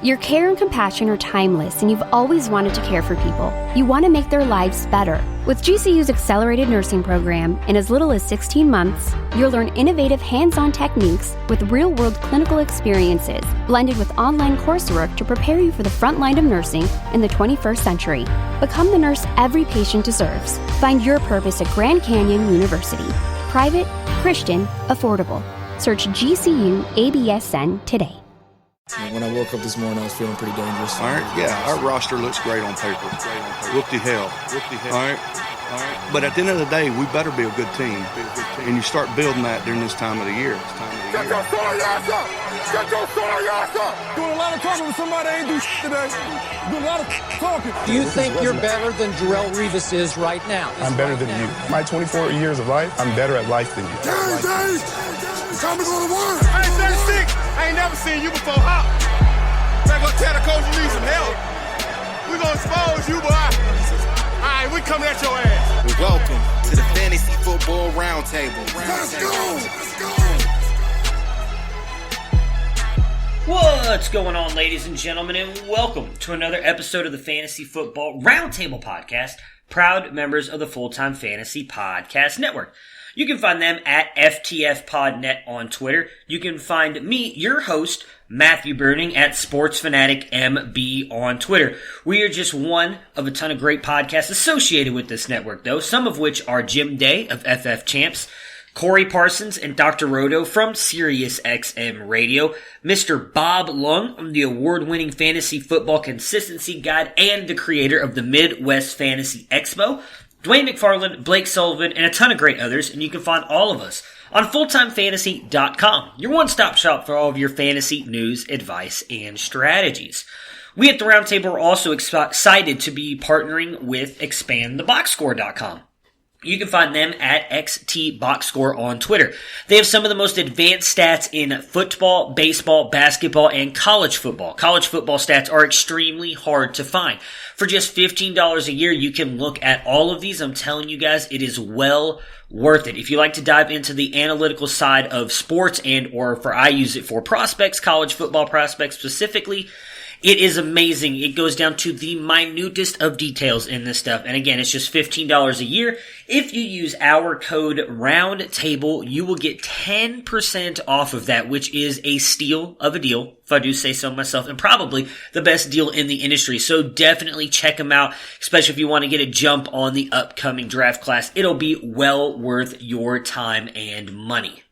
Your care and compassion are timeless, and you've always wanted to care for people. You want to make their lives better. With GCU's accelerated nursing program, in as little as 16 months, you'll learn innovative hands-on techniques with real-world clinical experiences, blended with online coursework to prepare you for the front line of nursing in the 21st century. Become the nurse every patient deserves. Find your purpose at Grand Canyon University. Private, Christian, affordable. Search GCU ABSN today. When I woke up this morning, I was feeling pretty dangerous. All right, yeah, our roster looks great on paper. Whoop-de hell. All right. But at the end of the day, we better be a good team. And you start building that during this time of the year. Get your sorry ass up! Get your sorry ass up! Doing a lot of talking with somebody that ain't do shit today. Doing a lot of talking. Do you think you're better than Jarrell Revis is right now? I'm better than you. My 24 years of life, I'm better at life than you. James! Time to go to work! I ain't 36. I ain't never seen you before. How? Better go tell the coach you need some help. We gonna expose you, boy. All right, we coming at your ass. Welcome to the Fantasy Football Roundtable. Let's go! Let's go! What's going on, ladies and gentlemen, and welcome to another episode of the Fantasy Football Roundtable Podcast, proud members of the Full-Time Fantasy Podcast Network. You can find them at FTFPodNet on Twitter. You can find me, your host, Matthew Burning, at SportsFanaticMB on Twitter. We are just one of a ton of great podcasts associated with this network, though, some of which are Jim Day of FF Champs, Corey Parsons and Dr. Roto from SiriusXM Radio, Mr. Bob Lung from the award-winning Fantasy Football Consistency Guide and the creator of the Midwest Fantasy Expo, Dwayne McFarland, Blake Sullivan, and a ton of great others, and you can find all of us on FullTimeFantasy.com, your one-stop shop for all of your fantasy news, advice, and strategies. We at the Roundtable are also excited to be partnering with ExpandTheBoxScore.com. You can find them at XTBoxScore on Twitter. They have some of the most advanced stats in football, baseball, basketball, and college football. College football stats are extremely hard to find. For just $15 a year, you can look at all of these. I'm telling you guys, it is well worth it. If you like to dive into the analytical side of sports I use it for prospects, college football prospects specifically, it is amazing. It goes down to the minutest of details in this stuff. And again, it's just $15 a year. If you use our code ROUNDTABLE, you will get 10% off of that, which is a steal of a deal, if I do say so myself, and probably the best deal in the industry. So definitely check them out, especially if you want to get a jump on the upcoming draft class. It'll be well worth your time and money.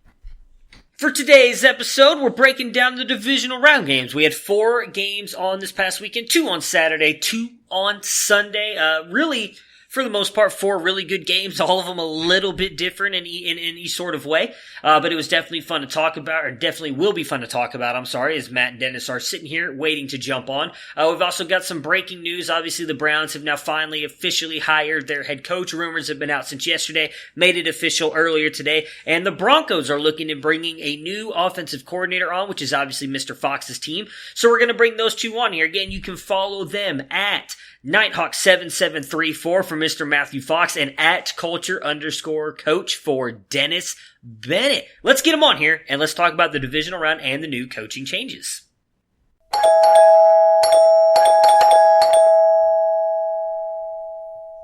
For today's episode, we're breaking down the divisional round games. We had 4 games on this past weekend, 2 on Saturday, 2 on Sunday. Really, for the most part, 4 really good games, all of them a little bit different in each sort of way. But it was definitely fun to talk about, or definitely will be fun to talk about, as Matt and Dennis are sitting here waiting to jump on. We've also got some breaking news. Obviously, the Browns have now finally officially hired their head coach. Rumors have been out since yesterday, made it official earlier today. And the Broncos are looking at bringing a new offensive coordinator on, which is obviously Mr. Fox's team. So we're going to bring those two on here. Again, you can follow them at Nighthawk7734 for Mr. Matthew Fox and at culture_coach for Dennis Bennett. Let's get him on here and let's talk about the divisional round and the new coaching changes.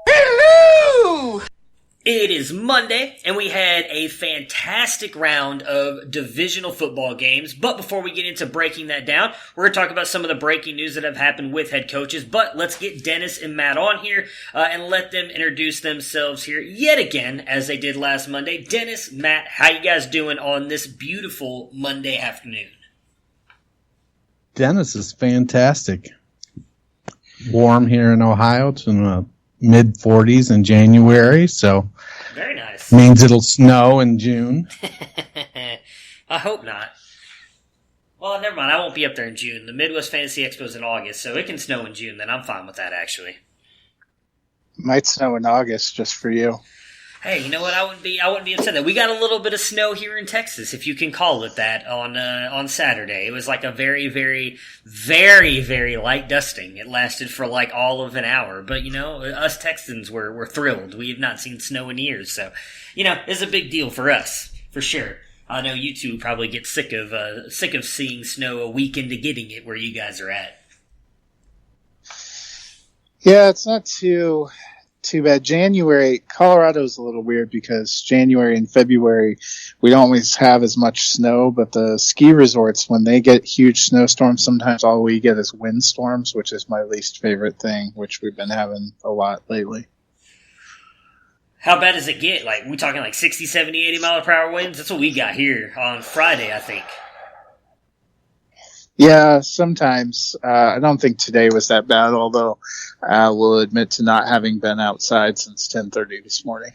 Hello! It is Monday, and we had a fantastic round of divisional football games. But before we get into breaking that down, we're going to talk about some of the breaking news that have happened with head coaches. But let's get Dennis and Matt on here and let them introduce themselves here yet again, as they did last Monday. Dennis, Matt, how you guys doing on this beautiful Monday afternoon? Dennis is fantastic. Warm here in Ohio. It's in the mid-40s in January, so very nice. Means it'll snow in June. I hope not. Well, never mind. I won't be up there in June. The Midwest Fantasy Expo is in August, so it can snow in June. Then I'm fine with that, actually. Might snow in August just for you. Hey, you know what? I wouldn't be upset that we got a little bit of snow here in Texas, if you can call it that, on Saturday. It was like a very, very, very, very light dusting. It lasted for like all of an hour, but us Texans were thrilled. We have not seen snow in years, so it's a big deal for us for sure. I know you two probably get sick of seeing snow a week into getting it where you guys are at. Yeah, it's not too bad. January, Colorado's a little weird because January and February we don't always have as much snow, but the ski resorts, when they get huge snowstorms, sometimes all we get is windstorms, which is my least favorite thing, which we've been having a lot lately. How bad does it get? Like, we talking like 60, 70, 80 mile per hour winds? That's what we got here on Friday, I think. Yeah, sometimes. I don't think today was that bad, although I will admit to not having been outside since 10:30 this morning.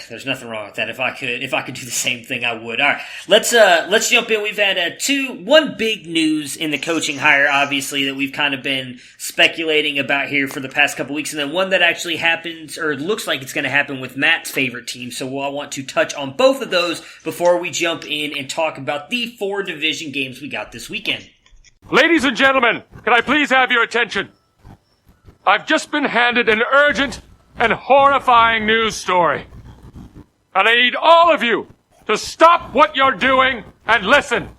There's nothing wrong with that. If I could do the same thing, I would. All right, let's jump in. We've had one big news in the coaching hire, obviously, that we've kind of been speculating about here for the past couple weeks, and then one that actually happens, or looks like it's going to happen with Matt's favorite team. So I want to touch on both of those before we jump in and talk about the 4 division games we got this weekend. Ladies and gentlemen, can I please have your attention? I've just been handed an urgent and horrifying news story. And I need all of you to stop what you're doing and listen.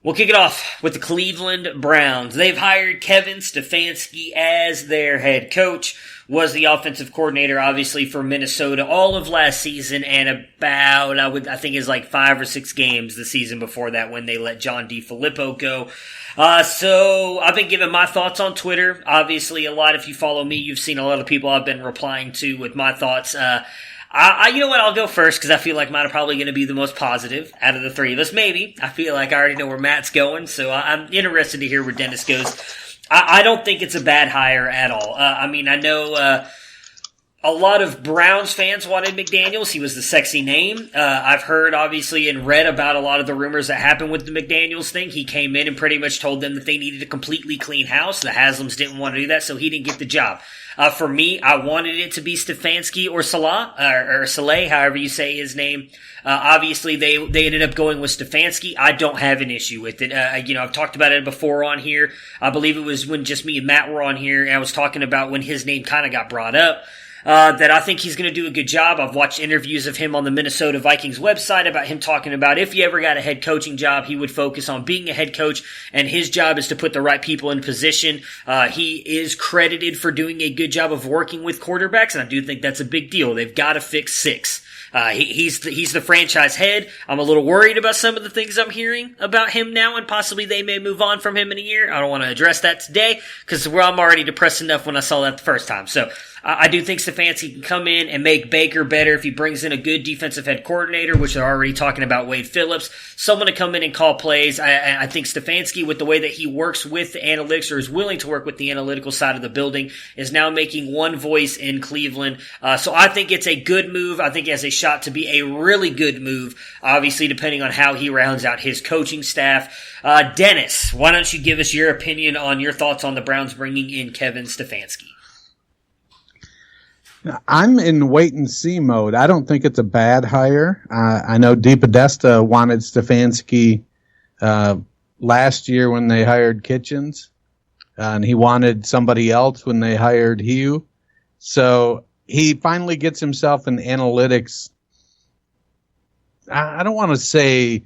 We'll kick it off with the Cleveland Browns. They've hired Kevin Stefanski as their head coach. Was the offensive coordinator, obviously, for Minnesota all of last season and about, I think it's like 5 or 6 games the season before that when they let John DeFilippo go. So I've been giving my thoughts on Twitter. Obviously, a lot, if you follow me, you've seen a lot of people I've been replying to with my thoughts. You know what? I'll go first because I feel like mine are probably going to be the most positive out of the 3 of us. Maybe. I feel like I already know where Matt's going, so I'm interested to hear where Dennis goes. I don't think it's a bad hire at all. I know a lot of Browns fans wanted McDaniels. He was the sexy name. I've heard, obviously, and read about a lot of the rumors that happened with the McDaniels thing. He came in and pretty much told them that they needed a completely clean house. The Haslams didn't want to do that, so he didn't get the job. For me, I wanted it to be Stefanski or Salah, or Saleh, however you say his name. Obviously, they ended up going with Stefanski. I don't have an issue with it. I've talked about it before on here. I believe it was when just me and Matt were on here, and I was talking about when his name kind of got brought up. That I think he's going to do a good job. I've watched interviews of him on the Minnesota Vikings website about him talking about if he ever got a head coaching job, he would focus on being a head coach, and his job is to put the right people in position. He is credited for doing a good job of working with quarterbacks, and I do think that's a big deal. They've got to fix 6. He's the franchise head. I'm a little worried about some of the things I'm hearing about him now, and possibly they may move on from him in a year. I don't want to address that today because I'm already depressed enough when I saw that the first time. So I do think Stefanski can come in and make Baker better if he brings in a good defensive head coordinator, which they're already talking about Wade Phillips, someone to come in and call plays. I think Stefanski, with the way that he works with the analytics, or is willing to work with the analytical side of the building, is now making one voice in Cleveland. So I think it's a good move. I think it has a shot to be a really good move, obviously, depending on how he rounds out his coaching staff. Dennis, why don't you give us your opinion on your thoughts on the Browns bringing in Kevin Stefanski? I'm in wait-and-see mode. I don't think it's a bad hire. I know DePodesta wanted Stefanski last year when they hired Kitchens, and he wanted somebody else when they hired Hugh. So he finally gets himself an analytics, I don't want to say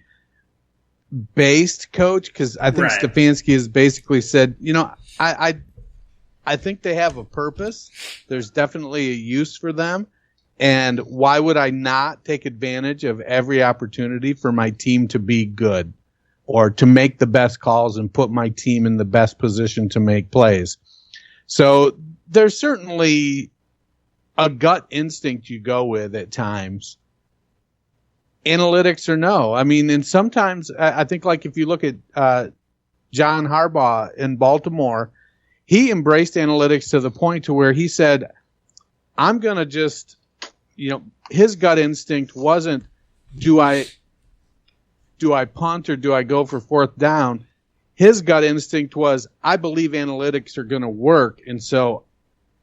based coach, because I think Stefanski has basically said, I think they have a purpose. There's definitely a use for them. And why would I not take advantage of every opportunity for my team to be good or to make the best calls and put my team in the best position to make plays? So there's certainly a gut instinct you go with at times. Analytics or no. I mean, and sometimes I think, like, if you look at John Harbaugh in Baltimore, he embraced analytics to the point to where he said, I'm going to just, his gut instinct wasn't, do I punt or do I go for 4th down? His gut instinct was, I believe analytics are going to work. And so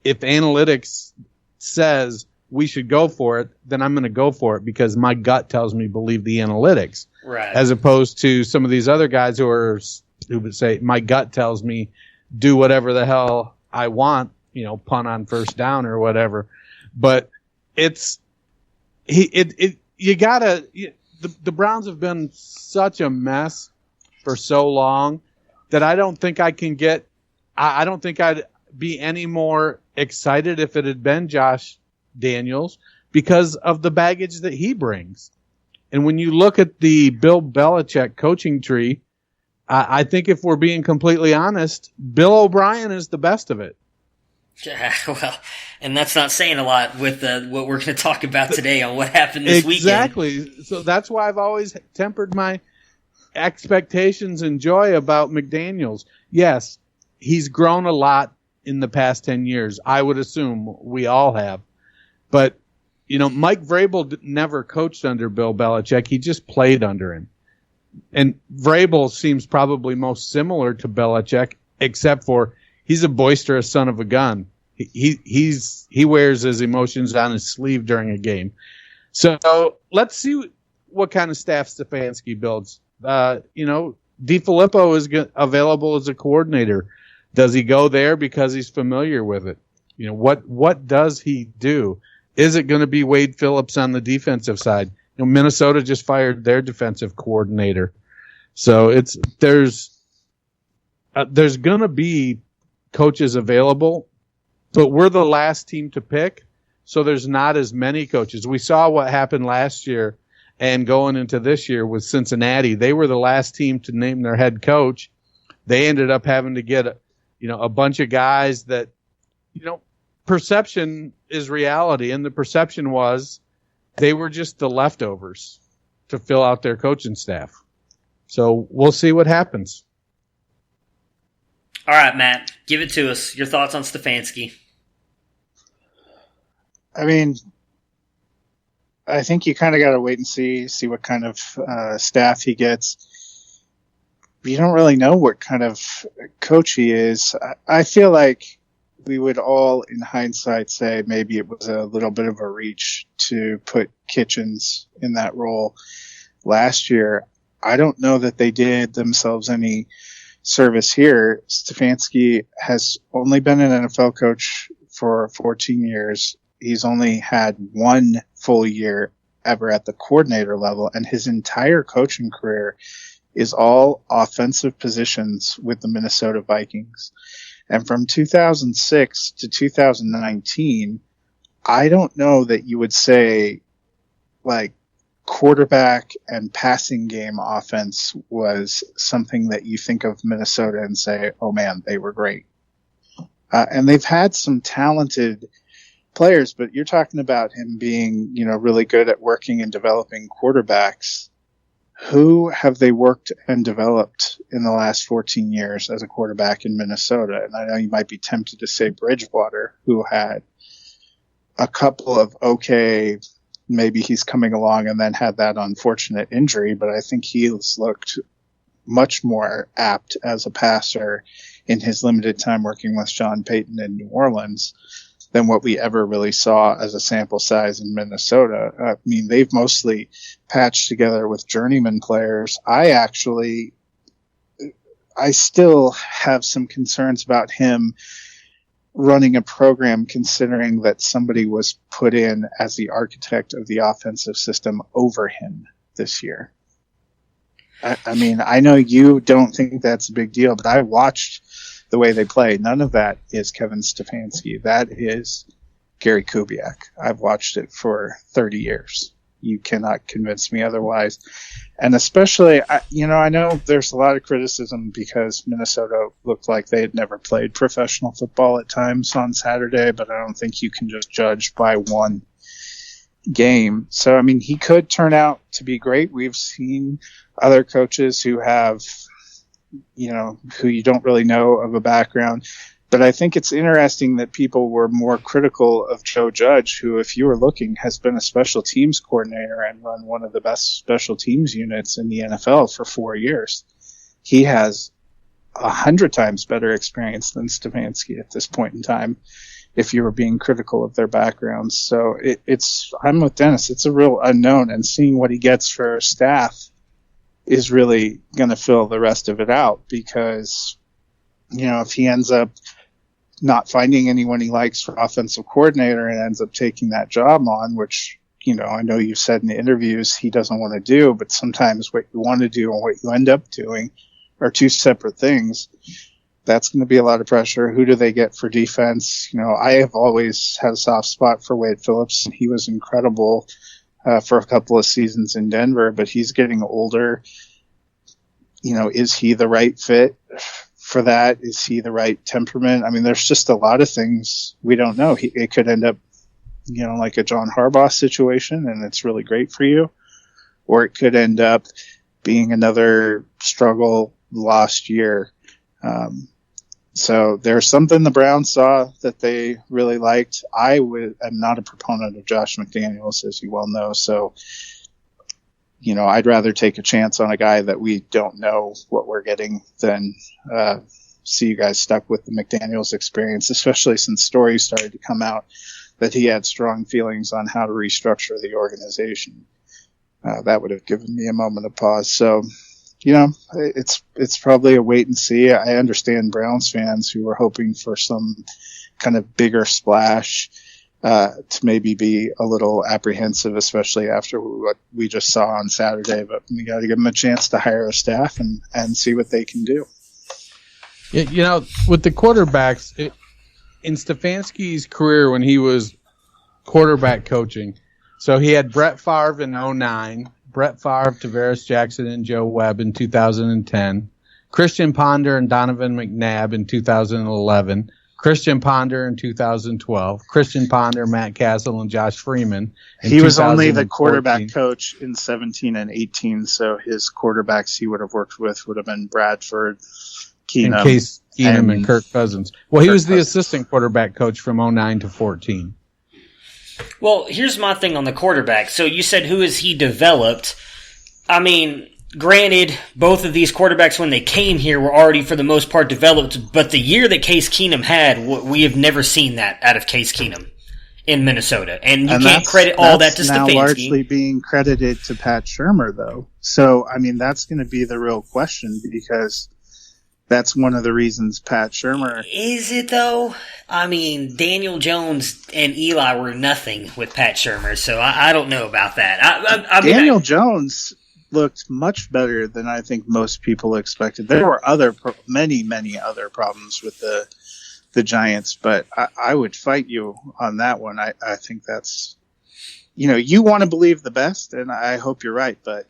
if analytics says we should go for it, then I'm going to go for it because my gut tells me believe the analytics. Right. As opposed to some of these other guys who would say, my gut tells me do whatever the hell I want, punt on 1st down or whatever. But the the Browns have been such a mess for so long that I don't think I can get. I don't think I'd be any more excited if it had been Josh Daniels because of the baggage that he brings. And when you look at the Bill Belichick coaching tree, I think if we're being completely honest, Bill O'Brien is the best of it. Yeah, well, and that's not saying a lot with what we're going to talk about today on what happened this weekend. Exactly. So that's why I've always tempered my expectations and joy about McDaniels. Yes, he's grown a lot in the past 10 years. I would assume we all have. But, Mike Vrabel never coached under Bill Belichick. He just played under him. And Vrabel seems probably most similar to Belichick, except for he's a boisterous son of a gun. He wears his emotions on his sleeve during a game. So let's see what kind of staff Stefanski builds. DiFilippo is available as a coordinator. Does he go there because he's familiar with it? What does he do? Is it going to be Wade Phillips on the defensive side? Minnesota just fired their defensive coordinator. So there's going to be coaches available, but we're the last team to pick. So there's not as many coaches. We saw what happened last year and going into this year with Cincinnati. They were the last team to name their head coach. They ended up having to get a bunch of guys that, perception is reality. And the perception was they were just the leftovers to fill out their coaching staff. So we'll see what happens. All right, Matt, give it to us. Your thoughts on Stefanski. I mean, I think you kind of got to wait and see what kind of staff he gets. You don't really know what kind of coach he is. I feel like we would all, in hindsight, say maybe it was a little bit of a reach to put Kitchens in that role last year. I don't know that they did themselves any service here. Stefanski has only been an NFL coach for 14 years. He's only had one full year ever at the coordinator level, and his entire coaching career is all offensive positions with the Minnesota Vikings. And from 2006 to 2019, I don't know that you would say like quarterback and passing game offense was something that you think of Minnesota and say, oh man, they were great. And they've had some talented players, but you're talking about him being, really good at working and developing quarterbacks. Who have they worked and developed in the last 14 years as a quarterback in Minnesota? And I know you might be tempted to say Bridgewater, who had a couple of maybe he's coming along and then had that unfortunate injury, but I think he's looked much more apt as a passer in his limited time working with Sean Payton in New Orleans than what we ever really saw as a sample size in Minnesota. I mean, they've mostly patched together with journeyman players. I still have some concerns about him running a program considering that somebody was put in as the architect of the offensive system over him this year. I mean, I know you don't think that's a big deal, but I watched the way they play. None of that is Kevin Stefanski. That is Gary Kubiak. I've watched it for 30 years. You cannot convince me otherwise. And especially, I know there's a lot of criticism because Minnesota looked like they had never played professional football at times on Saturday, but I don't think you can just judge by one game. So, I mean, he could turn out to be great. We've seen other coaches who have, who you don't really know of a background. But I think it's interesting that people were more critical of Joe Judge, who, if you were looking, has been a special teams coordinator and run one of the best special teams units in the NFL for 4 years. He has 100 times better experience than Stefanski at this point in time, if you were being critical of their backgrounds. So I'm with Dennis. It's a real unknown, and seeing what he gets for staff is really going to fill the rest of it out because, if he ends up not finding anyone he likes for offensive coordinator and ends up taking that job on, which, I know you've said in the interviews he doesn't want to do, but sometimes what you want to do and what you end up doing are two separate things. That's going to be a lot of pressure. Who do they get for defense? I have always had a soft spot for Wade Phillips, and he was incredible for a couple of seasons in Denver, but he's getting older. Is he the right fit for that? Is he the right temperament? I mean, there's just a lot of things we don't know. It could end up, like a John Harbaugh situation, and it's really great for you. Or it could end up being another struggle lost year. So there's something the Browns saw that they really liked. am not a proponent of Josh McDaniels, as you well know. So, I'd rather take a chance on a guy that we don't know what we're getting than see you guys stuck with the McDaniels experience, especially since stories started to come out that he had strong feelings on how to restructure the organization. That would have given me a moment of pause. So, it's probably a wait and see. I understand Browns fans who were hoping for some kind of bigger splash to maybe be a little apprehensive, especially after what we just saw on Saturday. But we got to give them a chance to hire a staff and see what they can do. Yeah, with the quarterbacks, in Stefanski's career when he was quarterback coaching, so he had Brett Favre in 2009. Brett Favre, Tavares Jackson, and Joe Webb in 2010. Christian Ponder and Donovan McNabb in 2011. Christian Ponder in 2012. Christian Ponder, Matt Castle, and Josh Freeman. He was only the quarterback coach in 17 and 18, so his quarterbacks he would have worked with would have been Bradford, Keenum, and Case Keenum and Kirk Cousins. Well, he was the assistant quarterback coach from 2009 to 14. Well, here's my thing on the quarterback. So you said, who has he developed? I mean, granted, both of these quarterbacks, when they came here, were already, for the most part, developed. But the year that Case Keenum had, we have never seen that out of Case Keenum in Minnesota. And you can't credit all that to Stefanski. That's now largely being credited to Pat Shurmur, though. So, I mean, that's going to be the real question, because that's one of the reasons Pat Shurmur... Is it, though? I mean, Daniel Jones and Eli were nothing with Pat Shurmur, so I don't know about that. Daniel Jones looked much better than I think most people expected. There were many, many other problems with the Giants, but I would fight you on that one. I think that's... you want to believe the best, and I hope you're right, but...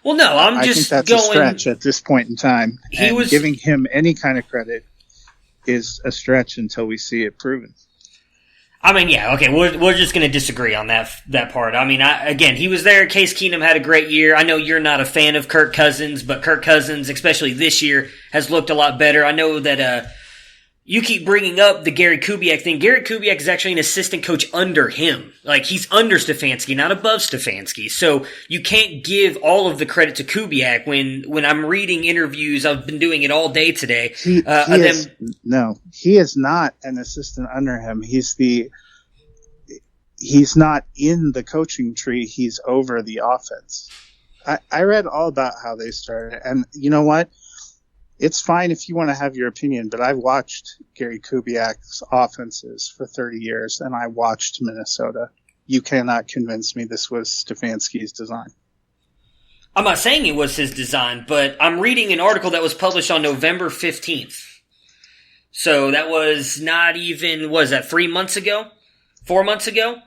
Well, no, I think that's a stretch at this point in time. Giving him any kind of credit is a stretch until we see it proven. I mean, yeah, okay, we're just going to disagree on that part. I mean, again, he was there. Case Keenum had a great year. I know you're not a fan of Kirk Cousins, but Kirk Cousins, especially this year, has looked a lot better. I know that you keep bringing up the Gary Kubiak thing. Gary Kubiak is actually an assistant coach under him. Like, he's under Stefanski, not above Stefanski. So you can't give all of the credit to Kubiak when I'm reading interviews. I've been doing it all day today. He is not an assistant under him. He's not in the coaching tree. He's over the offense. I read all about how they started, and you know what? It's fine if you want to have your opinion, but I've watched Gary Kubiak's offenses for 30 years, and I watched Minnesota. You cannot convince me this was Stefanski's design. I'm not saying it was his design, but I'm reading an article that was published on November 15th. So that was not even, 3 months ago? 4 months ago?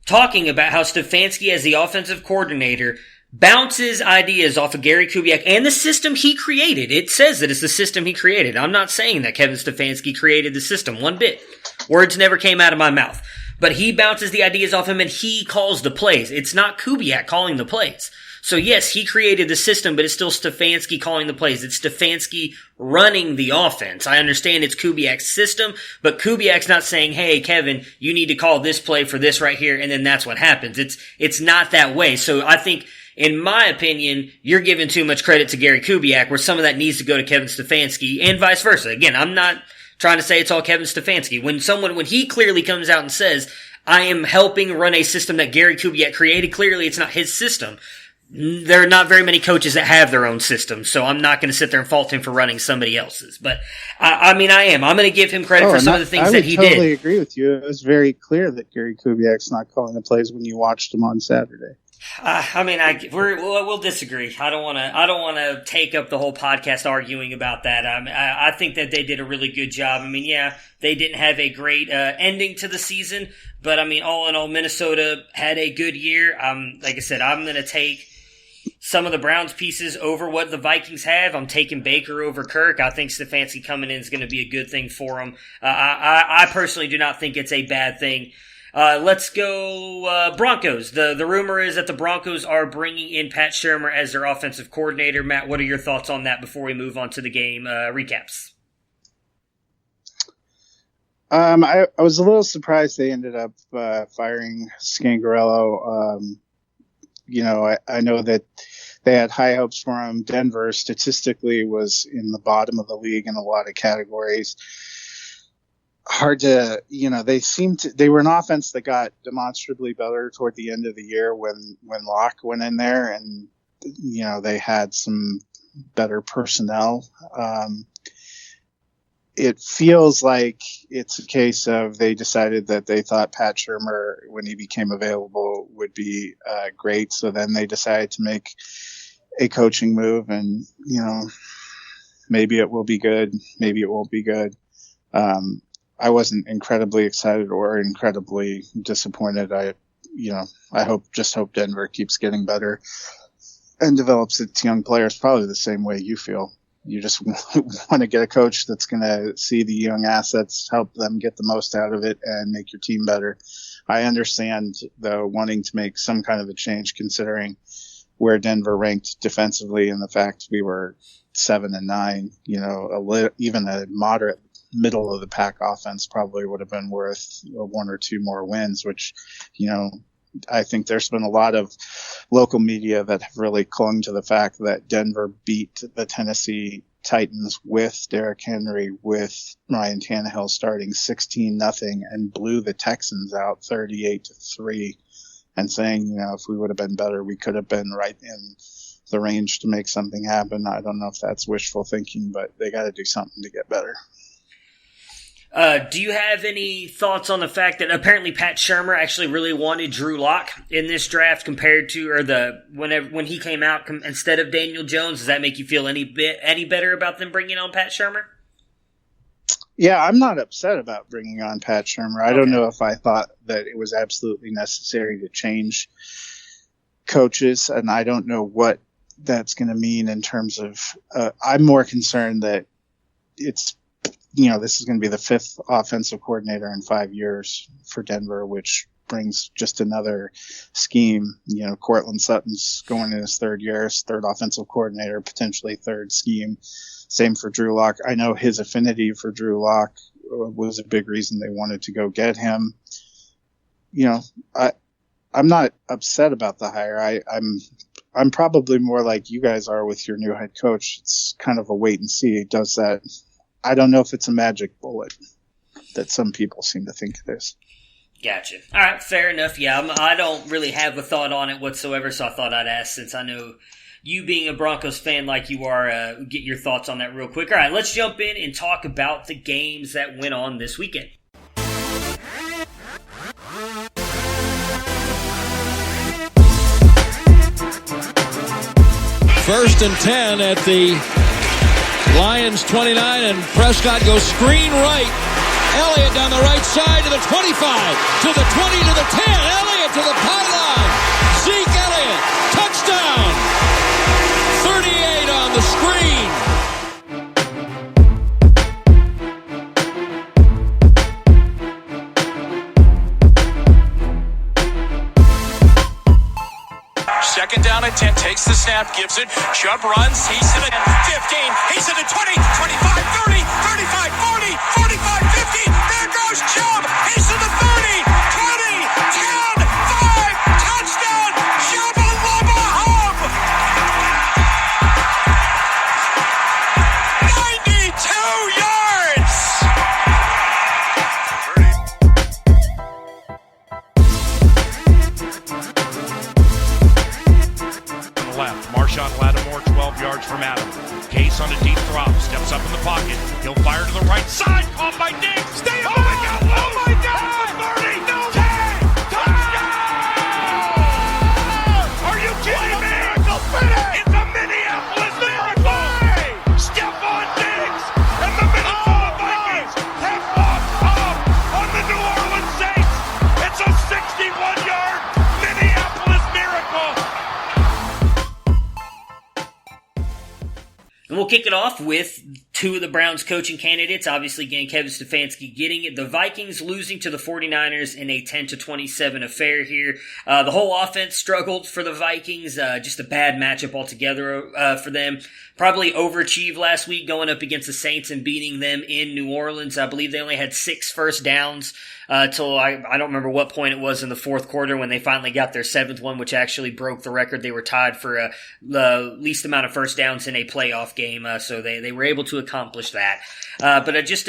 Talking about how Stefanski, as the offensive coordinator, bounces ideas off of Gary Kubiak and the system he created. It says that it's the system he created. I'm not saying that Kevin Stefanski created the system one bit. Words never came out of my mouth. But he bounces the ideas off him and he calls the plays. It's not Kubiak calling the plays. So yes, he created the system, but it's still Stefanski calling the plays. It's Stefanski running the offense. I understand it's Kubiak's system, but Kubiak's not saying, hey, Kevin, you need to call this play for this right here, and then that's what happens. It's not that way. So I think, in my opinion, you're giving too much credit to Gary Kubiak, where some of that needs to go to Kevin Stefanski, and vice versa. Again, I'm not trying to say it's all Kevin Stefanski. When he clearly comes out and says, I am helping run a system that Gary Kubiak created, clearly it's not his system. there are not very many coaches that have their own system, so I'm not going to sit there and fault him for running somebody else's. But, I am. I'm going to give him credit for some of the things that he did. I totally agree with you. It was very clear that Gary Kubiak's not calling the plays when you watched him on Saturday. We'll disagree. I don't want to take up the whole podcast arguing about that. I think that they did a really good job. They didn't have a great ending to the season, but all in all, Minnesota had a good year. Like I said, I'm going to take some of the Browns pieces over what the Vikings have. I'm taking Baker over Kirk. I think Stefanski coming in is going to be a good thing for him. I personally do not think it's a bad thing. Let's go Broncos. The rumor is that the Broncos are bringing in Pat Shurmur as their offensive coordinator. Matt, what are your thoughts on that before we move on to the game recaps? I was a little surprised they ended up firing Scangarello. I know that they had high hopes for him. Denver statistically was in the bottom of the league in a lot of categories. Hard to, they were an offense that got demonstrably better toward the end of the year when Locke went in there, and, they had some better personnel. It feels like it's a case of they decided that they thought Pat Shurmur, when he became available, would be great. So then they decided to make a coaching move, and, maybe it will be good. Maybe it won't be good. I wasn't incredibly excited or incredibly disappointed. I hope Denver keeps getting better and develops its young players probably the same way you feel. You just want to get a coach that's going to see the young assets, help them get the most out of it, and make your team better. I understand, though, wanting to make some kind of a change considering where Denver ranked defensively and the fact we were 7-9. Even a moderate middle of the pack offense probably would have been worth one or two more wins, which, I think there's been a lot of local media that have really clung to the fact that Denver beat the Tennessee Titans with Derrick Henry, with Ryan Tannehill starting 16-0 and blew the Texans out 38-3, and saying, if we would have been better, we could have been right in the range to make something happen. I don't know if that's wishful thinking, but they got to do something to get better. Do you have any thoughts on the fact that apparently Pat Shurmur actually really wanted Drew Lock in this draft compared to, when he came out instead of Daniel Jones? Does that make you feel any better about them bringing on Pat Shurmur? Yeah, I'm not upset about bringing on Pat Shurmur. I don't know if I thought that it was absolutely necessary to change coaches, and I don't know what that's going to mean in terms of, I'm more concerned that it's, this is going to be the fifth offensive coordinator in 5 years for Denver, which brings just another scheme. Cortland Sutton's going in his third year, his third offensive coordinator, potentially third scheme. Same for Drew Lock. I know his affinity for Drew Lock was a big reason they wanted to go get him. I'm not upset about the hire. I'm probably more like you guys are with your new head coach. It's kind of a wait and see. It does that. I don't know if it's a magic bullet that some people seem to think it is. Gotcha. All right, fair enough. Yeah, I don't really have a thought on it whatsoever, so I thought I'd ask since I know you being a Broncos fan like you are, get your thoughts on that real quick. All right, let's jump in and talk about the games that went on this weekend. First and 10 at the Lions 29, and Prescott goes screen right. Elliott down the right side to the 25, to the 20, to the 10. Elliott to the pylon. Zeke Elliott, touchdown. 38 on the screen. Second down at 10, takes the snap, gives it. Chubb runs, he's in the 15, he's in the 20, 25, 30, 35, 40, 45, 50. There goes Chubb, he's in the 30, 20, 10, 5, touchdown, Chubba Lubba Hub. 92 yards. Side caught by Diggs. Stay up. Oh my God. 30. No. 10. Touchdown. Are you kidding me? It's a Minneapolis miracle. Stephon Diggs and the Minnesota Vikings have walked up on the New Orleans Saints. It's a 61-yard Minneapolis miracle. And we'll kick it off with two of the Browns coaching candidates. Obviously, again, Kevin Stefanski getting it. The Vikings losing to the 49ers in a 10-27 affair here. The whole offense struggled for the Vikings. Just a bad matchup altogether for them. Probably overachieved last week going up against the Saints and beating them in New Orleans. I believe they only had 6 first downs till I don't remember what point it was in the fourth quarter when they finally got their 7th one, which actually broke the record. They were tied for the least amount of first downs in a playoff game, so they were able to accomplish that. But just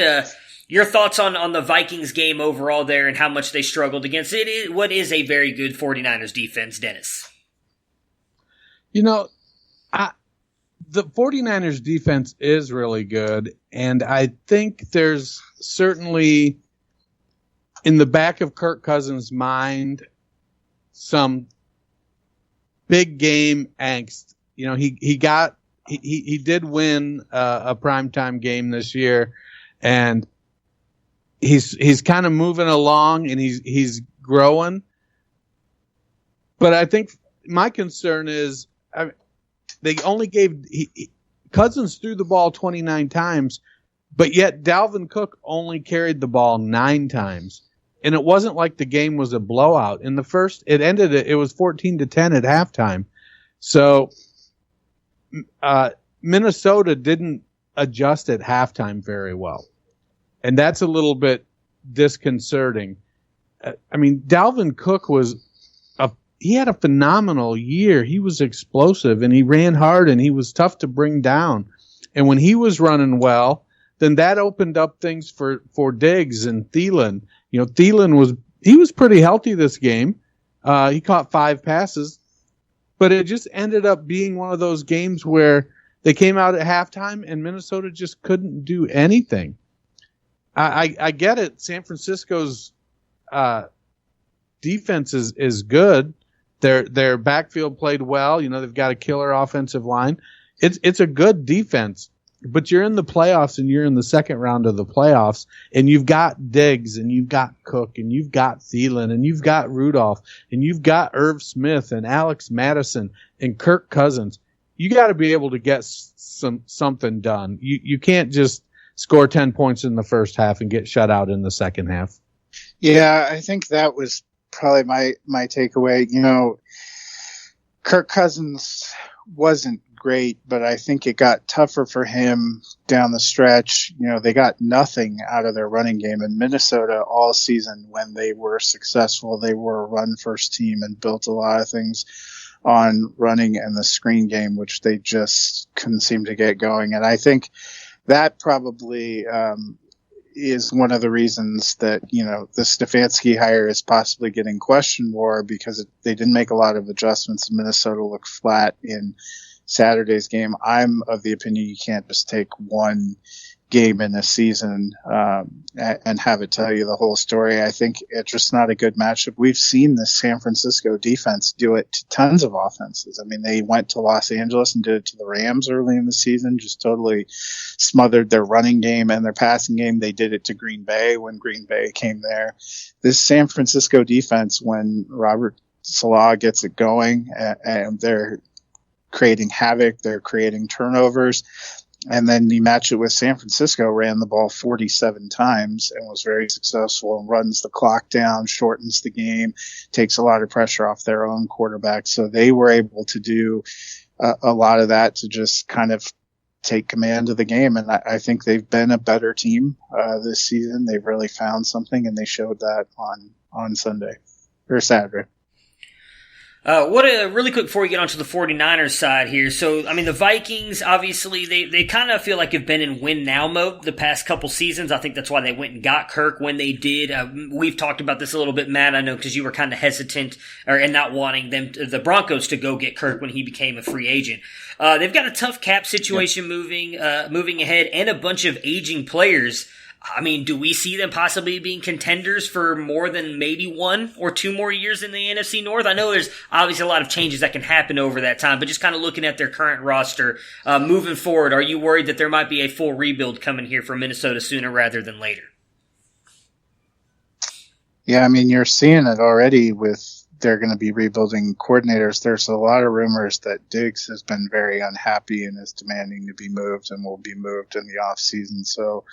your thoughts on the Vikings game overall there and how much they struggled against it. What is a very good 49ers defense, Dennis? You know, the 49ers defense is really good, and I think there's certainly in the back of Kirk Cousins' mind some big game angst. You know, he did win a primetime game this year, and he's kind of moving along and he's growing. But I think my concern is they only gave Cousins threw the ball 29 times, but yet Dalvin Cook only carried the ball 9 times. And it wasn't like the game was a blowout. In the first, it was 14-10 at halftime. So Minnesota didn't adjust at halftime very well. And that's a little bit disconcerting. I mean, Dalvin Cook he had a phenomenal year. He was explosive and he ran hard and he was tough to bring down. And when he was running well, then that opened up things for Diggs and Thielen. You know, Thielen was pretty healthy this game. He caught 5 passes, but it just ended up being one of those games where they came out at halftime and Minnesota just couldn't do anything. I get it. San Francisco's defense is good. Their backfield played well. You know, they've got a killer offensive line. It's a good defense, but you're in the playoffs and you're in the second round of the playoffs and you've got Diggs and you've got Cook and you've got Thielen and you've got Rudolph and you've got Irv Smith and Alex Madison and Kirk Cousins. You got to be able to get something done. You can't just score 10 points in the first half and get shut out in the second half. Yeah, I think that was probably my takeaway. You know, Kirk Cousins wasn't great, but I think it got tougher for him down the stretch. You know, they got nothing out of their running game. In Minnesota all season, when they were successful, they were a run first team and built a lot of things on running and the screen game, which they just couldn't seem to get going. And I think that probably is one of the reasons that, you know, the Stefanski hire is possibly getting questioned more, because they didn't make a lot of adjustments. Minnesota looked flat in Saturday's game. I'm of the opinion you can't just take one game in a season and have it tell you the whole story. I think it's just not a good matchup. We've seen the San Francisco defense do it to tons of offenses. I mean, they went to Los Angeles and did it to the Rams early in the season, just totally smothered their running game and their passing game. They did it to Green Bay when Green Bay came there. This San Francisco defense, when Robert Saleh gets it going and they're creating havoc, they're creating turnovers. And then you match it with San Francisco, ran the ball 47 times and was very successful and runs the clock down, shortens the game, takes a lot of pressure off their own quarterback. So they were able to do a lot of that to just kind of take command of the game. And I think they've been a better team this season. They've really found something, and they showed that on Sunday or Saturday. Really quick before we get onto the 49ers side here. So, I mean, the Vikings, obviously, they kind of feel like have been in win-now mode the past couple seasons. I think that's why they went and got Kirk when they did. We've talked about this a little bit, Matt, I know, because you were kind of hesitant and not wanting the Broncos to go get Kirk when he became a free agent. They've got a tough cap situation moving ahead, and a bunch of aging players I mean, do we see them possibly being contenders for more than maybe 1 or 2 more years in the NFC North? I know there's obviously a lot of changes that can happen over that time, but just kind of looking at their current roster, moving forward, are you worried that there might be a full rebuild coming here for Minnesota sooner rather than later? Yeah, I mean, you're seeing it already with they're going to be rebuilding coordinators. There's a lot of rumors that Diggs has been very unhappy and is demanding to be moved and will be moved in the offseason. So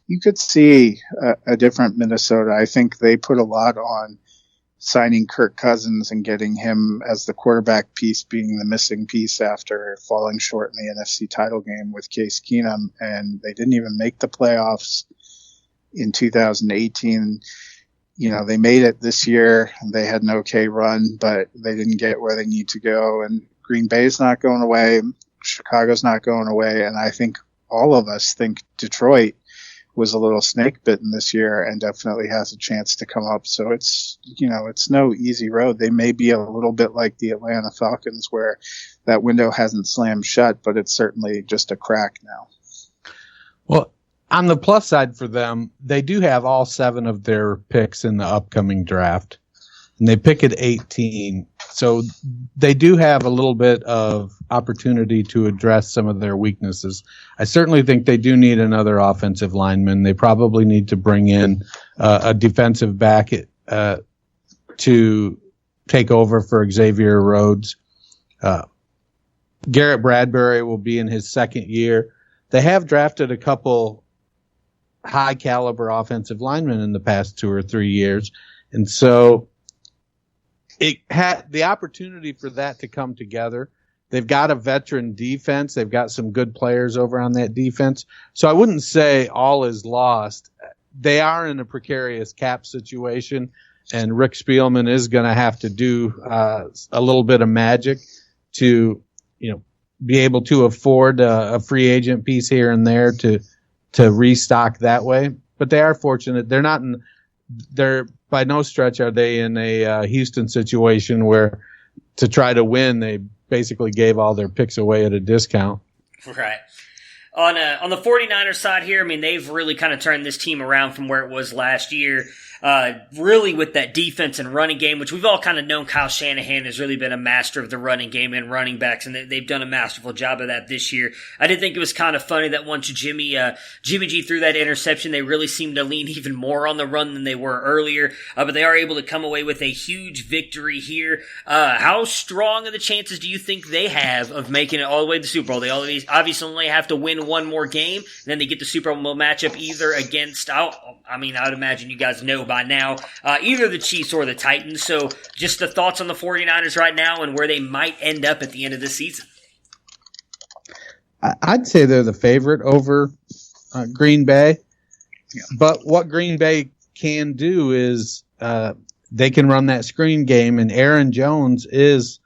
you could see a different Minnesota. I think they put a lot on signing Kirk Cousins and getting him as the quarterback piece, being the missing piece after falling short in the NFC title game with Case Keenum. And they didn't even make the playoffs in 2018. You know, they made it this year. They had an okay run, but they didn't get where they need to go. And Green Bay's not going away. Chicago's not going away. And I think all of us think Detroit was a little snake bitten this year and definitely has a chance to come up. So it's, you know, it's no easy road. They may be a little bit like the Atlanta Falcons where that window hasn't slammed shut, but it's certainly just a crack now. Well, on the plus side for them, they do have all 7 of their picks in the upcoming draft, and they pick at 18. So they do have a little bit of opportunity to address some of their weaknesses. I certainly think they do need another offensive lineman. They probably need to bring in a defensive back to take over for Xavier Rhodes. Garrett Bradbury will be in his second year. They have drafted a couple high caliber offensive linemen in the past 2 or 3 years. And so it had the opportunity for that to come together. They've got a veteran defense. They've got some good players over on that defense. So I wouldn't say all is lost. They are in a precarious cap situation, and Rick Spielman is going to have to do a little bit of magic to, you know, be able to afford a free agent piece here and there to restock that way. But they are fortunate. They're by no stretch are they in a Houston situation where to try to win, they basically gave all their picks away at a discount. Right. On the 49ers side here, I mean, they've really kind of turned this team around from where it was last year. Really with that defense and running game, which we've all kind of known Kyle Shanahan has really been a master of the running game and running backs, and they've done a masterful job of that this year. I did think it was kind of funny that once Jimmy G threw that interception, they really seemed to lean even more on the run than they were earlier, but they are able to come away with a huge victory here. How strong are the chances do you think they have of making it all the way to the Super Bowl? They obviously only have to win one more game, and then they get the Super Bowl matchup either against, I would imagine you guys know by now, either the Chiefs or the Titans. So just the thoughts on the 49ers right now and where they might end up at the end of the season. I'd say they're the favorite over Green Bay. Yeah. But what Green Bay can do is they can run that screen game, and Aaron Jones is